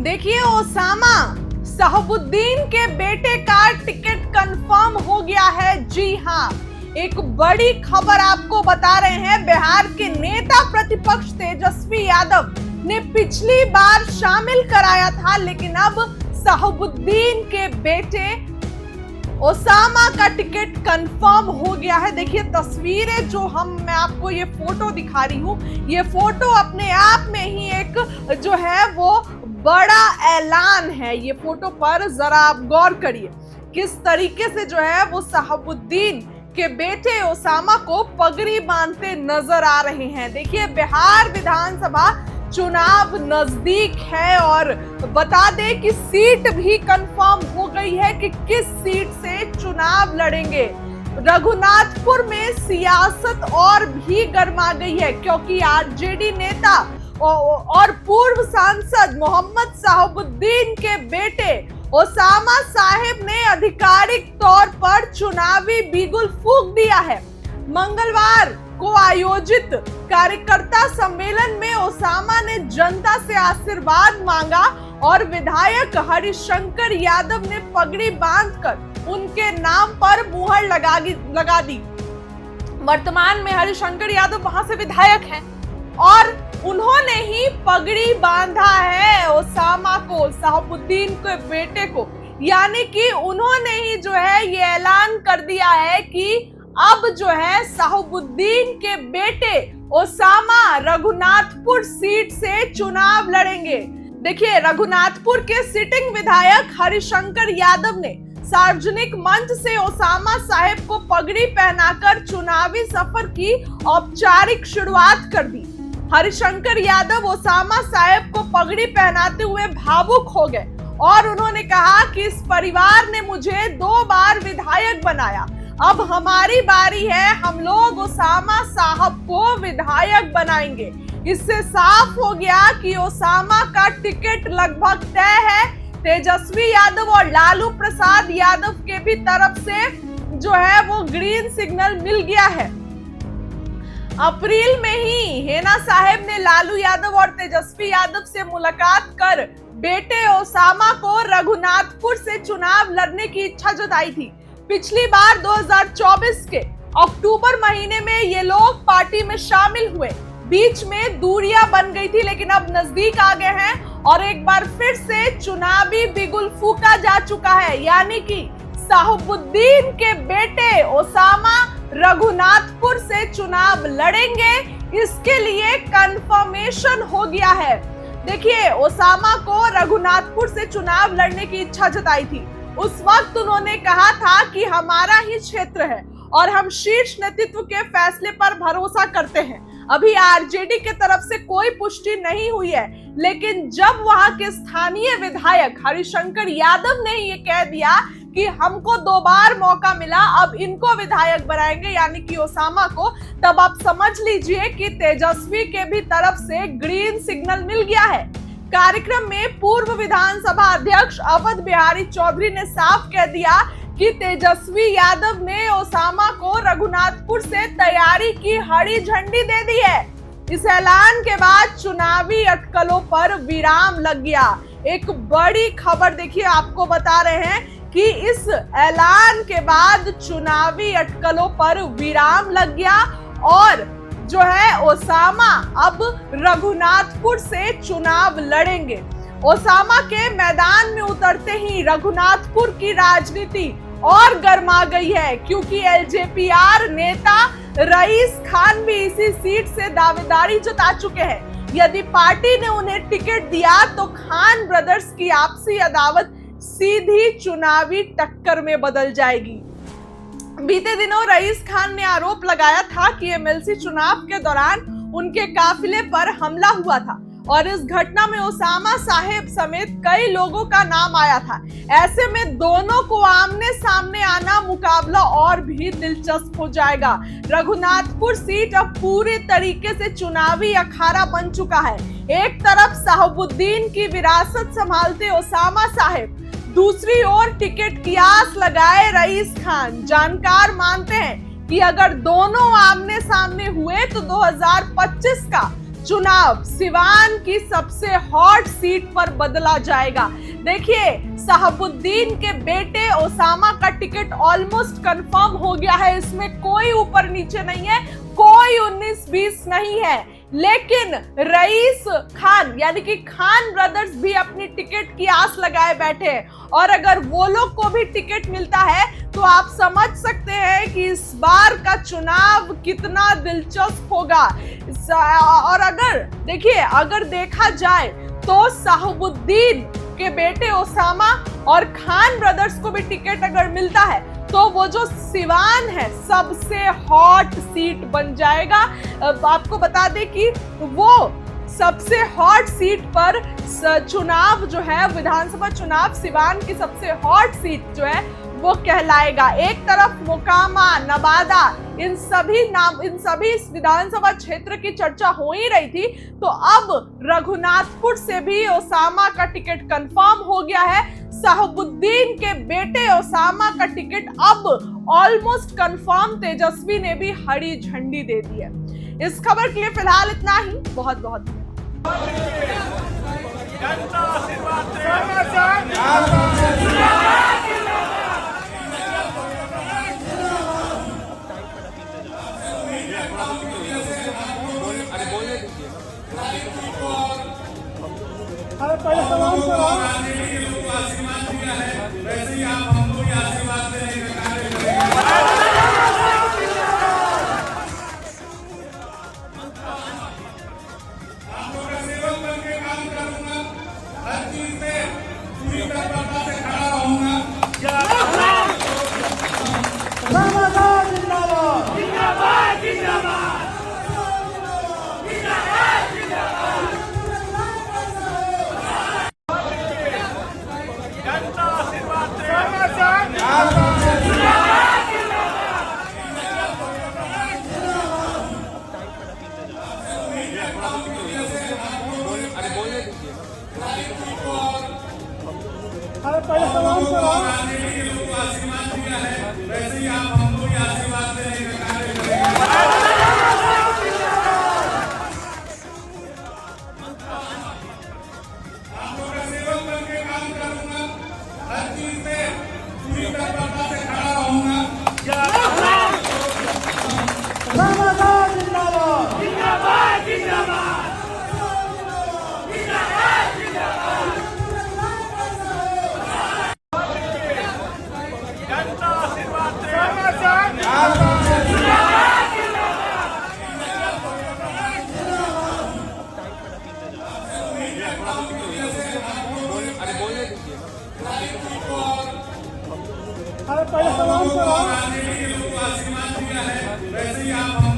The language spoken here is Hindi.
देखिए, ओसामा शहाबुद्दीन के बेटे का टिकट कंफर्म हो गया है। जी हां, एक बड़ी खबर आपको बता रहे हैं। बिहार के नेता प्रतिपक्ष तेजस्वी यादव ने पिछली बार शामिल कराया था, लेकिन अब शहाबुद्दीन के बेटे ओसामा का टिकट कंफर्म हो गया है। देखिए तस्वीरें जो मैं आपको ये फोटो दिखा रही हूँ, ये फोटो अपने आप में ही एक जो है वो बड़ा ऐलान है। ये फोटो पर जरा आप गौर करिए किस तरीके से जो है वो शहाबुद्दीन के बेटे ओसामा को पगड़ी बांधते नजर आ रहे हैं। देखिए बिहार विधानसभा चुनाव नजदीक है और बता दें कि सीट भी कंफर्म हो गई है कि किस सीट से चुनाव लड़ेंगे। रघुनाथपुर में सियासत और भी गर्मा गई है, क्योंकि आरजेडी नेता और पूर्व सांसद मोहम्मद शहाबुद्दीन के बेटे ओसामा साहिब ने आधिकारिक तौर पर चुनावी बिगुल फूंक दिया है। मंगलवार को आयोजित कार्यकर्ता सम्मेलन में ओसामा ने जनता से आशीर्वाद मांगा और विधायक हरिशंकर यादव ने पगड़ी बांधकर उनके नाम पर मुहर लगा दी। वर्तमान में हरिशंकर यादव वहां से विधायक हैं और उन्होंने ही पगड़ी बांधा है ओसामा को, शहाबुद्दीन के बेटे को। यानी कि उन्होंने ही जो है ये ऐलान कर दिया है कि अब जो है शहाबुद्दीन के बेटे ओसामा रघुनाथपुर सीट से चुनाव लड़ेंगे। देखिए रघुनाथपुर के सिटिंग विधायक हरिशंकर यादव ने सार्वजनिक मंच से ओसामा साहिब को पगड़ी पहनाकर चुनावी सफर की औपचारिक शुरुआत कर दी। हरिशंकर यादव ओसामा साहिब को पगड़ी पहनाते हुए भावुक हो गए और उन्होंने कहा कि इस परिवार ने मुझे 2 बार विधायक बनाया, अब हमारी बारी है, हम लोग ओसामा साहब को विधायक बनाएंगे। इससे साफ हो गया कि ओसामा का टिकट लगभग तय है। तेजस्वी यादव और लालू प्रसाद यादव के भी तरफ से जो है वो ग्रीन सिग्नल मिल गया है। अप्रैल में ही हेना साहब ने लालू यादव और तेजस्वी यादव से मुलाकात कर बेटे ओसामा को रघुनाथपुर से चुनाव लड़ने की इच्छा जताई थी। पिछली बार 2024 के अक्टूबर महीने में ये लोग पार्टी में शामिल हुए, बीच में दूरियां बन गई थी, लेकिन अब नजदीक आ गए हैं और एक बार फिर से चुनावी बिगुल फूंका जा चुका है। यानी कि शहाबुद्दीन के बेटे ओसामा रघुनाथपुर से चुनाव लड़ेंगे, इसके लिए कंफर्मेशन हो गया है। देखिए ओसामा को रघुनाथपुर से चुनाव लड़ने की इच्छा जताई थी। उस वक्त उन्होंने कहा था कि हमारा ही क्षेत्र है और हम शीर्ष नेतृत्व के फैसले पर भरोसा करते हैं। अभी आरजेडी के तरफ से कोई पुष्टि नहीं हुई है, लेकिन जब वहां के स्थानीय विधायक हरिशंकर यादव ने ये कह दिया कि हमको 2 बार मौका मिला, अब इनको विधायक बनाएंगे यानी कि ओसामा को, तब आप समझ लीजिए कि तेजस्वी के भी तरफ से ग्रीन सिग्नल मिल गया है। कार्यक्रम में पूर्व विधानसभा अध्यक्ष अवध बिहारी चौधरी ने साफ कह दिया कि तेजस्वी यादव ने ओसामा को रघुनाथपुर से तैयारी की हरी झंडी दे दी है। इस ऐलान के बाद चुनावी अटकलों पर विराम लग गया। एक बड़ी खबर देखिए आपको बता रहे हैं कि इस ऐलान के बाद चुनावी अटकलों पर विराम लग गया और जो है ओसामा अब रघुनाथपुर से चुनाव लड़ेंगे। ओसामा के मैदान में उतरते ही रघुनाथपुर की राजनीति और गर्मा गई है, क्योंकि एलजेपीआर नेता रईस खान भी इसी सीट से दावेदारी जता चुके हैं। यदि पार्टी ने उन्हें टिकट दिया तो खान ब्रदर्स की आपसी अदावत सीधी चुनावी टक्कर में बदल जाएगी। बीते दिनों रईस खान ने आरोप लगाया था कि एमएलसी चुनाव के दौरान उनके काफिले पर हमला हुआ था और इस घटना में ओसामा साहिब समेत कई लोगों का नाम आया था। ऐसे में दोनों को आमने सामने आना मुकाबला और भी दिलचस्प हो जाएगा। रघुनाथपुर सीट अब पूरी तरीके से चुनावी अखाड़ा बन चुका है। एक तरफ शहाबुद्दीन की विरासत संभालते ओसामा साहिब, दूसरी ओर टिकट की आस लगाए रईस खान। जानकार मानते हैं कि अगर दोनों आमने सामने हुए तो 2025 का चुनाव सिवान की सबसे हॉट सीट पर बदला जाएगा। देखिए, शहाबुद्दीन के बेटे ओसामा का टिकट ऑलमोस्ट कंफर्म हो गया है, इसमें कोई ऊपर नीचे नहीं है, कोई 19-20 नहीं है। लेकिन रईस खान यानी कि खान ब्रदर्स भी अपनी टिकट की आस लगाए बैठे हैं, और अगर वो लोग को भी टिकट मिलता है तो आप समझ सकते हैं कि इस बार का चुनाव कितना दिलचस्प होगा। और अगर देखा जाए तो शहाबुद्दीन के बेटे ओसामा और खान ब्रदर्स को भी टिकट अगर मिलता है तो वो जो सिवान है सबसे हॉट सीट बन जाएगा। आपको बता दें कि वो सबसे हॉट सीट पर चुनाव जो है, विधानसभा चुनाव सिवान की सबसे हॉट सीट जो है वो कहलाएगा। एक तरफ मोकामा, नवादा, इन सभी विधानसभा क्षेत्र की चर्चा हो ही रही थी, तो अब रघुनाथपुर से भी ओसामा का टिकट कंफर्म हो गया है। शहाबुद्दीन के बेटे ओसामा का टिकट अब ऑलमोस्ट कंफर्म, तेजस्वी ने भी हरी झंडी दे दी है। इस खबर के लिए फिलहाल इतना ही। बहुत बहुत अरे पहले सलाम करो। वैसे ही आप हमको भी आशीर्वाद देने का कार्य करेंगे। आप लोग का सेवक बन के काम करूंगा, हर चीज में पूरी तत्परता से खड़ा रहूंगा। जिंदाबाद जिंदाबाद जिंदाबाद जिंदाबाद। अरे पहले सलाम करो। आशीर्वाद दिया है, वैसे ही आप हमको भी आशीर्वाद देने का कार्य करेंगे। आप लोग का सेवक बन के काम करूंगा, हर चीज में पूरी तत्परता से खड़ा रहूंगा। जिंदाबाद जिंदाबाद जिंदाबाद जिंदाबाद। अरे पहले सलाम करो। आशीर्वाद दिया है, वैसे ही आप